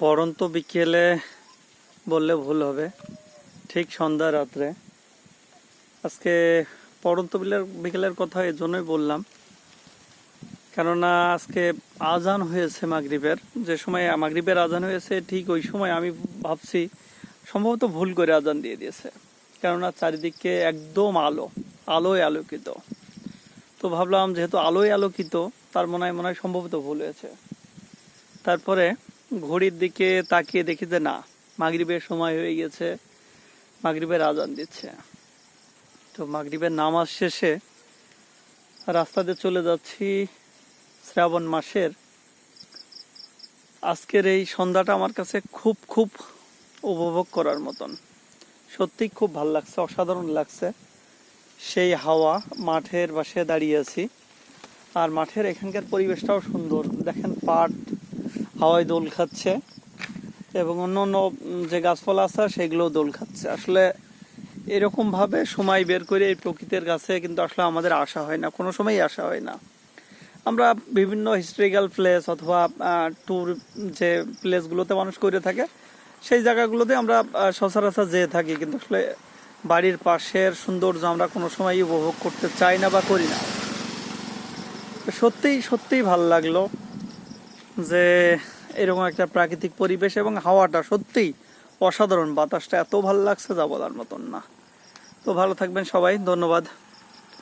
পড়ন্ত বিকেলে বললে ভুল হবে, ঠিক সন্ধ্যা রাত্রে। আজকে পড়ন্ত বিকেলের কথা এই জন্যই বললাম, কেননা আজকে আজান হয়েছে মাগরিবের। যে সময় মাগরিবের আজান হয়েছে ঠিক ওই সময় আমি ভাবছি সম্ভবত ভুল করে আজান দিয়ে দিয়েছে, কেননা চারিদিকে একদম আলোয় আলোকিত। তো ভাবলাম যেহেতু আলোয় আলোকিত, তার মনে হয় সম্ভবত ভুল হয়েছে। তারপরে ঘড়ির দিকে তাকিয়ে দেখি যে না, মাগরিবের সময় হয়ে গেছে, মাগরিবের আজান দিচ্ছে। তো মাগরিবের নামাজ শেষে রাস্তাতে চলে যাচ্ছি শ্রাবণ মাসের। আজকের এই সন্ধ্যাটা আমার কাছে খুব খুব উপভোগ করার মতন, সত্যি খুব ভালো লাগছে, অসাধারণ লাগছে। সেই হাওয়া, মাঠের পাশে দাঁড়িয়ে আছি, আর মাঠের এখানকার পরিবেশটাও সুন্দর। দেখেন পাট হাওয়ায় দোল খাচ্ছে এবং অন্য অন্য যে গাছপালা আছে সেগুলো দোল খাচ্ছে। আসলে এরকম ভাবে সময় বের করে এই প্রকৃতির কাছে কিন্তু আসলে আমাদের আসা হয় না, কোনো সময়ই আসা হয় না। আমরা বিভিন্ন হিস্টোরিক্যাল প্লেস অথবা ট্যুর যে প্লেসগুলোতে মানুষ করে থাকে সেই জায়গাগুলোতে আমরা সচরাচর যেয়ে থাকি, কিন্তু আসলে বাড়ির পাশের সৌন্দর্য আমরা কোনো সময়ই উপভোগ করতে চাই না বা করি না। সত্যিই ভালো লাগলো যে এরকম একটা প্রাকৃতিক পরিবেশ, এবং হাওয়াটা সত্যিই অসাধারণ, বাতাসটা এত ভালো লাগছে যা বলার মতন না। তো ভালো থাকবেন সবাই, ধন্যবাদ।